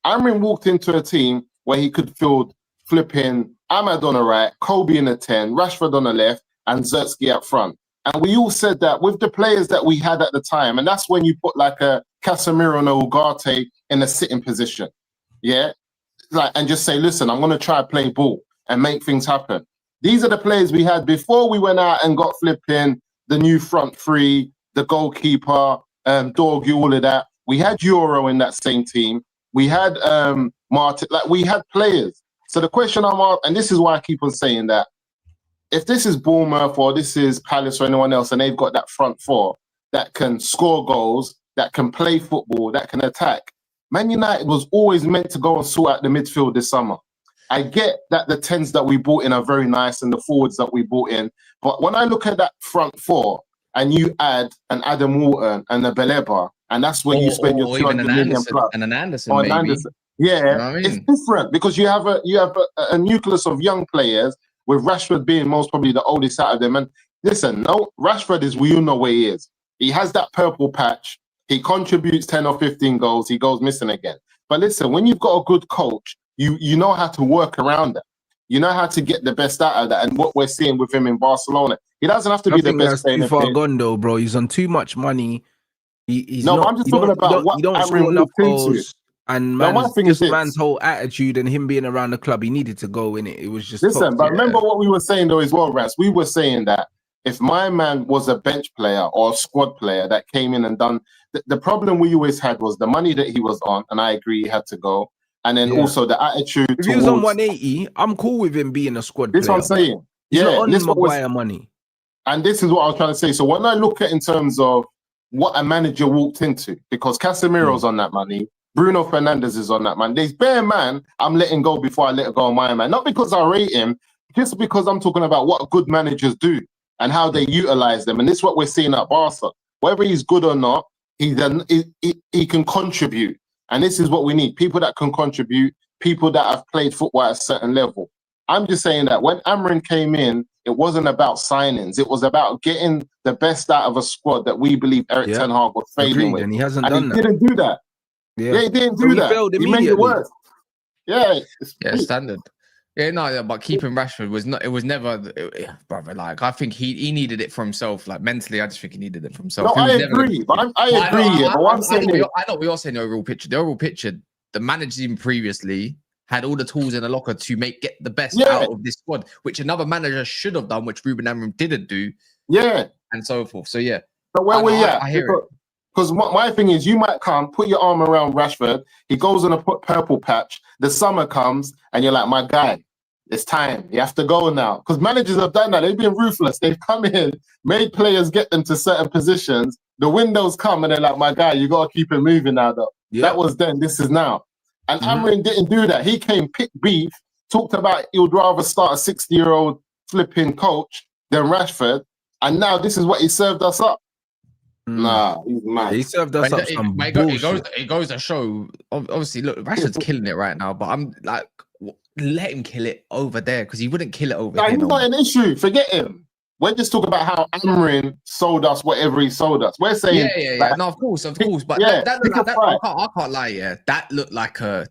Amorim walked into a team where he could field flipping Ahmad on the right, Kobe in the 10, Rashford on the left, and Zertsky up front. And we all said that with the players that we had at the time, and that's when you put like a Casemiro and Ugarte in a sitting position, yeah? Like, and just say, listen, I'm going to try to play ball and make things happen. These are the players we had before we went out and got flipping the new front three, the goalkeeper, Dorgu, all of that. We had Euro in that same team. We had Martin, like we had players. So the question I'm asking, and this is why I keep on saying that, if this is Bournemouth or this is Palace or anyone else, and they've got that front four that can score goals, that can play football, that can attack, Man United was always meant to go and sort out the midfield this summer. I get that the 10s that we brought in are very nice and the forwards that we brought in, but when I look at that front four and you add an Adam Walton and a Beleba, and that's where you spend your 200 million plus. And an Anderson, maybe. Anderson. Yeah, you know what I mean? It's different because you have a nucleus of young players, with Rashford being most probably the oldest out of them. And listen, no, Rashford is, we all know where he is. He has that purple patch. He contributes 10 or 15 goals. He goes missing again. But listen, when you've got a good coach, you know how to work around that. You know how to get the best out of that. And what we're seeing with him in Barcelona, he doesn't have to be the best player. Too far gone though, bro. He's on too much money. He's not, I'm just talking about what Amorim walked into. And this man's whole attitude and him being around the club, he needed to go in it. It was just listen, but remember what we were saying though as well, Rants. We were saying that if my man was a bench player or a squad player that came in and done the problem we always had was the money that he was on, and I agree he had to go. And then also the attitude. If he was on 180, I'm cool with him being a squad player. This is what I'm saying. He's not on his Maguire money. And this is what I was trying to say. So when I look at in terms of what a manager walked into, because Casemiro's on that money, Bruno Fernandes is on that man. There's bare man I'm letting go before I let go of my man. Not because I rate him, just because I'm talking about what good managers do and how they utilize them. And this is what we're seeing at Barca. Whether he's good or not, he can contribute. And this is what we need. People that can contribute, people that have played football at a certain level. I'm just saying that when Amorim came in, it wasn't about signings. It was about getting the best out of a squad that we believe Erik Ten Hag was failing with. And he hasn't done that. He didn't do that. Yeah, he didn't do that. He made it worse. Yeah, standard. Yeah, no, but keeping Rashford was not. It was never, brother. Like I think he needed it for himself. Like mentally, I just think he needed it for himself. No, I agree. But I agree. I know what you're saying. The overall picture. The overall picture. The managers even previously had all the tools in the locker to get the best out of this squad, which another manager should have done, which Ruben Amorim didn't do. Yeah, and so forth. So yeah. But where we at? I hear it. Because my thing is, you might come, put your arm around Rashford, he goes on a purple patch, the summer comes, and you're like, my guy, it's time. You have to go now. Because managers have done that. They've been ruthless. They've come in, made players get them to certain positions. The windows come, and they're like, my guy, you got to keep it moving now, though. Yeah. That was then, this is now. And Amorim didn't do that. He came, picked beef, talked about he would rather start a 60-year-old flipping coach than Rashford, and now this is what he served us up. Nah, he's mad. He served us up some bullshit. It goes to show. Obviously, look, Rashford's killing it right now, but I'm like, let him kill it over there because he wouldn't kill it over here. He's not an issue. Forget him. We're just talking about how Amorim sold us whatever he sold us. We're saying, yeah. No, of course. But I can't lie. Yeah, that looked like a.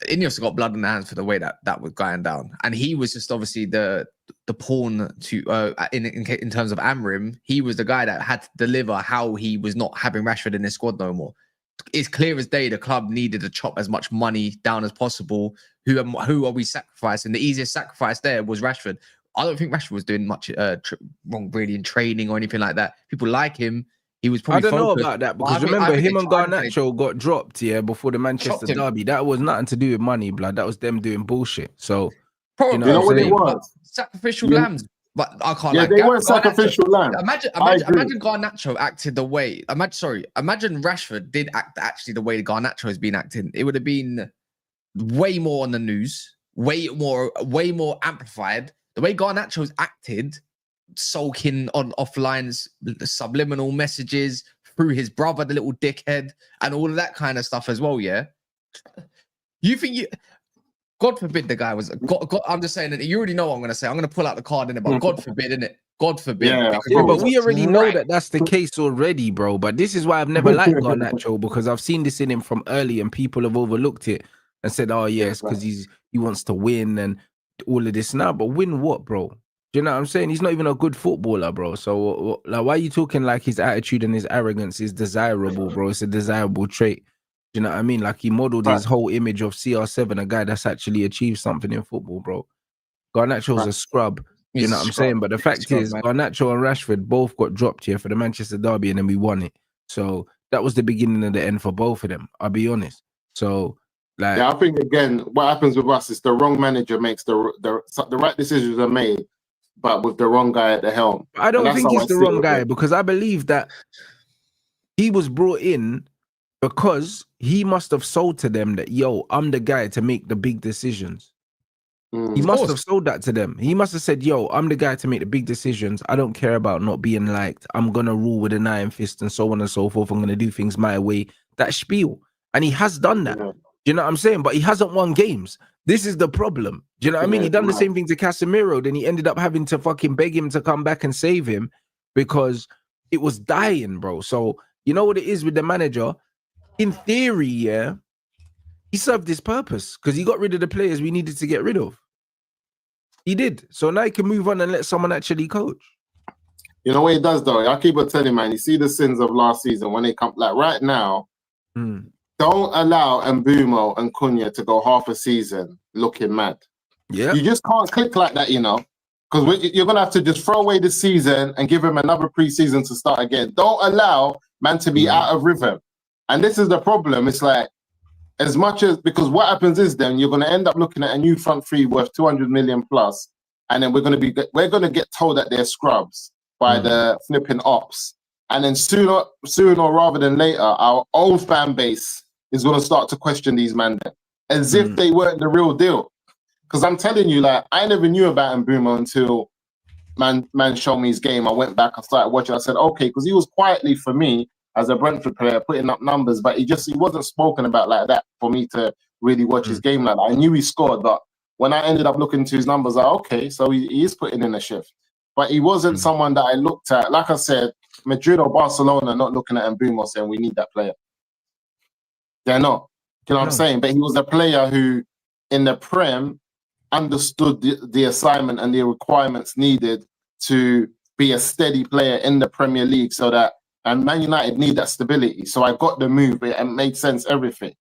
Ineos got blood in the hands for the way that was going down, and he was just obviously the pawn to in terms of Amorim. He was the guy that had to deliver how he was not having Rashford in his squad no more. It's clear as day the club needed to chop as much money down as possible. Who are we sacrificing? The easiest sacrifice there was Rashford. I don't think Rashford was doing much wrong really in training or anything like that. People like him. He was probably I don't know about that because remember him and Garnacho got dropped before the Manchester derby. That was nothing to do with money, blood. That was them doing bullshit. So probably, you know what it was? Sacrificial lambs. But I can't. Yeah, they weren't sacrificial lambs. Imagine Garnacho acted the way. Imagine Rashford did act actually the way Garnacho has been acting. It would have been way more on the news, way more amplified. The way Garnacho's acted, sulking on offlines, subliminal messages through his brother, the little dickhead, and all of that kind of stuff as well. Yeah, you think God forbid the guy was. God, I'm just saying that you already know what I'm going to say. I'm going to pull out the card in it, but God forbid, innit? God forbid. Yeah, but we already know that that's the case already, bro. But this is why I've never liked Garnacho because I've seen this in him from early, and people have overlooked it. and said, "Oh yes, because he wants to win and all of this." Now, but win what, bro? Do you know what I'm saying? He's not even a good footballer, bro. So like, why are you talking like his attitude and his arrogance is desirable, bro? It's a desirable trait. Do you know what I mean? Like he modeled his whole image of CR7, a guy that's actually achieved something in football, bro. Garnacho's a scrub. You know what I'm saying? But the fact is, Garnacho and Rashford both got dropped here for the Manchester derby, and then we won it. So that was the beginning of the end for both of them. I'll be honest. So, like, yeah, I think again, what happens with us is the wrong manager makes the right decisions are made, but with the wrong guy at the helm. I don't think he's the wrong guy because I believe that he was brought in because he must have sold to them that, yo, I'm the guy to make the big decisions. He must have sold that to them. He must have said, yo, I'm the guy to make the big decisions. I don't care about not being liked. I'm going to rule with an iron fist and so on and so forth. I'm going to do things my way. That spiel. And he has done that. Do you know what I'm saying? But he hasn't won games. This is the problem. Do you know what I mean? He done the same thing to Casemiro. Then he ended up having to fucking beg him to come back and save him because it was dying, bro. So you know what it is with the manager? In theory, yeah, he served his purpose because he got rid of the players we needed to get rid of. He did. So now he can move on and let someone actually coach. You know what he does, though? I keep on telling you, man, you see the sins of last season when they come, like right now, don't allow Mbeumo and Cunha to go half a season looking mad. Yeah. You just can't click like that, you know, because you're going to have to just throw away the season and give him another pre-season to start again. Don't allow man to be out of rhythm. And this is the problem. It's like, as much as, because what happens is then you're going to end up looking at a new front three worth 200 million plus, and then we're going to get told that they're scrubs by the flipping ops, and then sooner rather than later, our old fan base is going to start to question these men as if they weren't the real deal. Because I'm telling you, like, I never knew about Mbeumo until man showed me his game. I went back, I started watching. I said, okay, because he was quietly for me as a Brentford player, putting up numbers, but he wasn't spoken about like that for me to really watch his game like that. I knew he scored, but when I ended up looking to his numbers, like, okay, so he is putting in a shift. But he wasn't someone that I looked at. Like I said, Madrid or Barcelona not looking at Mbeumo saying, we need that player. They're not. You know what I'm saying? But he was a player who, in the Prem, understood the assignment and the requirements needed to be a steady player in the Premier League so that, and Man United need that stability. So I got the move. It made sense, everything.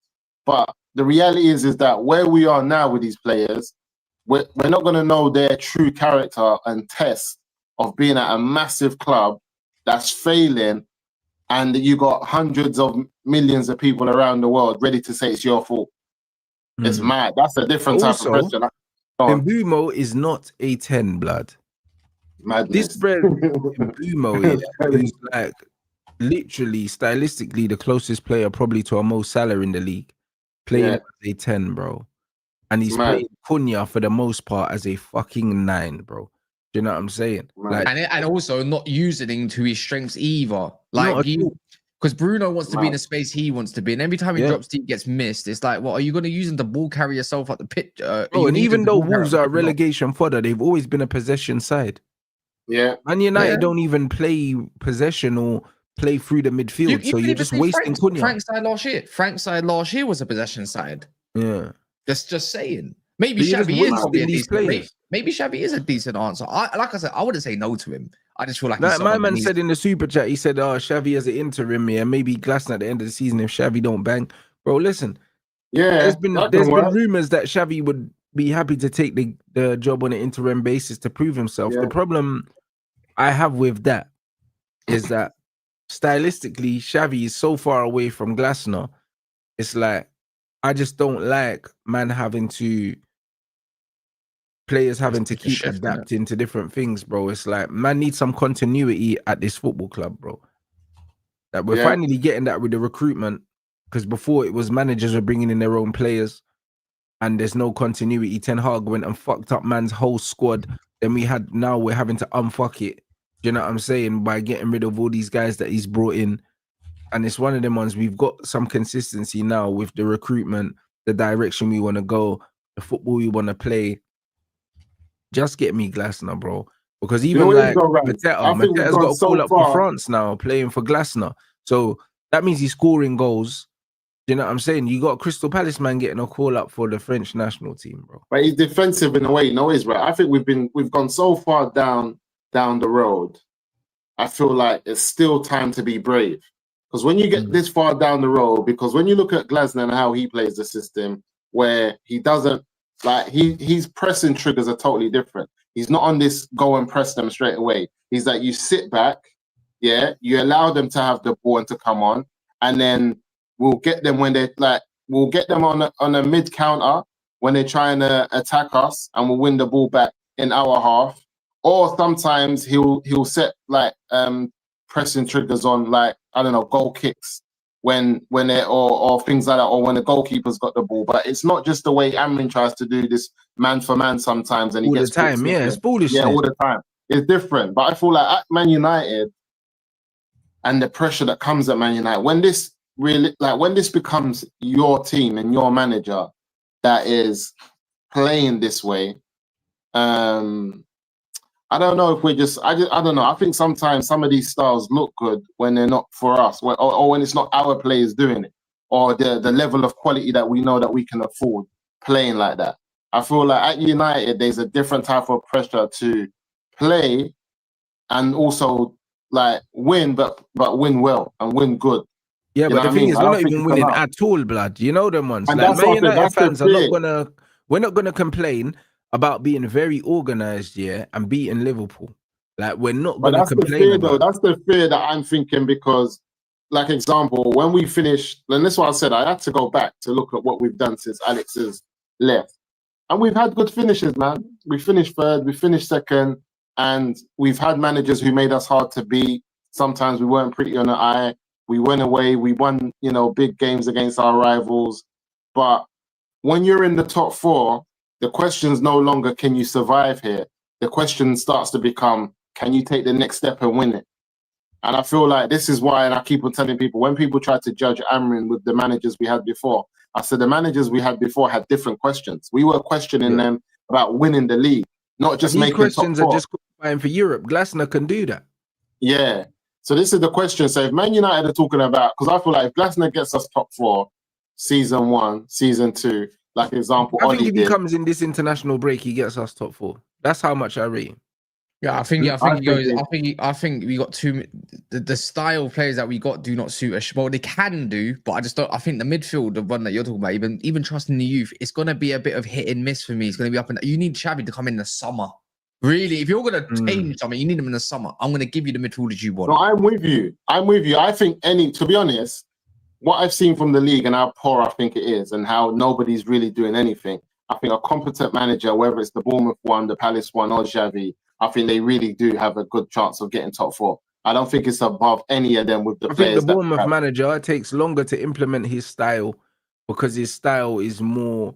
But the reality is that where we are now with these players, we're not going to know their true character and test of being at a massive club that's failing, and you got hundreds of millions of people around the world ready to say it's your fault. It's mad. That's a different type of question. Mbeumo is not a 10, blood. Madness. This bread Mbeumo is like literally, stylistically, the closest player probably to a Mo Salah in the league, playing as a 10, bro. And he's playing Cunha for the most part as a fucking 9, bro. Do you know what I'm saying? Like, and also not using to his strengths either. Like, because Bruno wants to be in the space he wants to be, and every time he drops deep, gets missed. It's like, what are you going to use him to ball carry yourself up the pitch? And even though Wolves are relegation fodder, they've always been a possession side. Yeah, Man United don't even play possession or play through the midfield, so you're just wasting Cunha. Frank's side last year was a possession side. Yeah, just saying. Maybe Xavi is probably a decent. Maybe Xavi is a decent answer. Like I said, I wouldn't say no to him. I just feel like my man said in the super chat, he said, "Oh, Xavi as an interim, maybe Glasner at the end of the season if Xavi don't bang." Bro, listen, there's been rumors that Xavi would be happy to take the job on an interim basis to prove himself. The problem I have with that is that stylistically, Xavi is so far away from Glasner. It's like, I just don't like players having to keep adapting to different things, bro. It's like, man needs some continuity at this football club, bro. Like, we're finally getting that with the recruitment, because before it was managers were bringing in their own players and there's no continuity. Ten Hag went and fucked up man's whole squad. Then now we're having to unfuck it. Do you know what I'm saying? By getting rid of all these guys that he's brought in. And it's one of them ones, we've got some consistency now with the recruitment, the direction we want to go, the football we want to play. Just get me Glasner, bro. Because even like Mateta's got to call up for France now, playing for Glasner. So that means he's scoring goals. You know what I'm saying? You got Crystal Palace man getting a call up for the French national team, bro. But he's defensive in a way. No, he's right. I think we've gone so far down the road. I feel like it's still time to be brave. Because when you get this far down the road, because when you look at Glasner and how he plays the system, where he doesn't he's pressing triggers are totally different. He's not on this go and press them straight away. He's like, you sit back, yeah, you allow them to have the ball and to come on, and then we'll get them when we'll get them on a mid counter when they're trying to attack us, and we'll win the ball back in our half. Or sometimes he'll set pressing triggers on I don't know, goal kicks when they or things like that, or when the goalkeeper's got the ball. But it's not just the way Amorim tries to do this man for man sometimes, and he gets all the time. Yeah, it's foolishness. Yeah, all the time. It's different. But I feel like at Man United and the pressure that comes at Man United, when this becomes your team and your manager that is playing this way, I don't know if I don't know. I think sometimes some of these styles look good when they're not for us, or when it's not our players doing it, or the level of quality that we know that we can afford playing like that. I feel like at United, there's a different type of pressure to play and also win, but win well and win good. Yeah, but the thing is, we're not even winning at all, blood. You know them ones. And Man United fans are we're not gonna complain about being very organized, yeah, and beating Liverpool. We're not going to complain about. That's the fear that I'm thinking, because, example, when we finished, and this is what I said, I had to go back to look at what we've done since Alex has left. And we've had good finishes, man. We finished third, we finished second, and we've had managers who made us hard to beat. Sometimes we weren't pretty on the eye. We went away, we won, big games against our rivals. But when you're in the top four, the question's no longer, can you survive here? The question starts to become, can you take the next step and win it? And I feel like this is why, and I keep on telling people, when people try to judge Amorim with the managers we had before, I said the managers we had before had different questions. We were questioning them about winning the league, not just making questions top four. Are just qualifying for Europe. Glasner can do that. Yeah. So this is the question. So if Man United are talking about, because I feel like if Glasner gets us top four, season 1, season 2, example, I think if he comes in this international break, he gets us top 4. That's how much I rate him. Yeah, I think he goes. I think we got the style of players that we got do not suit us. Well, they can do, but I just don't. I think the midfield, the one that you're talking about, even trusting the youth, it's gonna be a bit of hit and miss for me. It's gonna be up and you need Xavi to come in the summer. Really, if you're gonna change something, you need him in the summer. I'm gonna give you the midfielders you want. No, I'm with you. I think to be honest, what I've seen from the league and how poor I think it is, and how nobody's really doing anything, I think a competent manager, whether it's the Bournemouth one, the Palace one, or Xavi, I think they really do have a good chance of getting top 4. I don't think it's above any of them with the players. I think the Bournemouth manager takes longer to implement his style because his style is more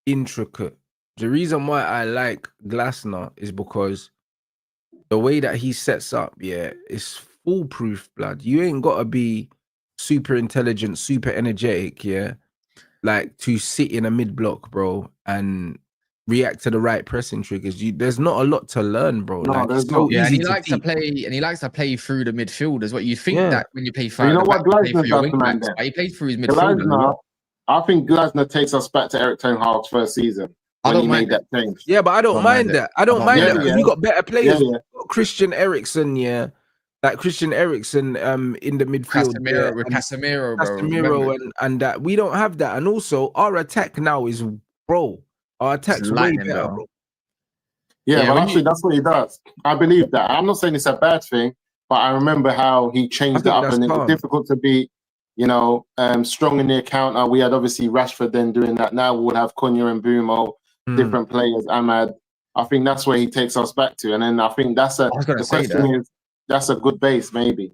intricate. The reason why I like Glasner is because the way that he sets up, is foolproof, blood. You ain't got to be super intelligent, super energetic, to sit in a mid block, bro, and react to the right pressing triggers. There's not a lot to learn, bro. No, it's so easy and he likes to play, and he likes to play through the midfield as well. You think that when you play through, you know what Glasner does, but he plays through his midfield. I think Glasner takes us back to Eric Ten Hag's first season when he made that change. Yeah, but I don't mind that. I don't mind that because you got better players. You got Christian Eriksen, Christian Eriksen in the midfield. Casemiro, and that. We don't have that. And also, our attack now is, our attack's way better, bro. Yeah, but actually, that's what he does. I believe that. I'm not saying it's a bad thing, but I remember how he changed it up, and it was difficult to be, strong in the counter. We had obviously Rashford then doing that. Now we'll have Cunha and Bumo, different players, Ahmad. I think that's where he takes us back to. And then I think that's a good base, maybe.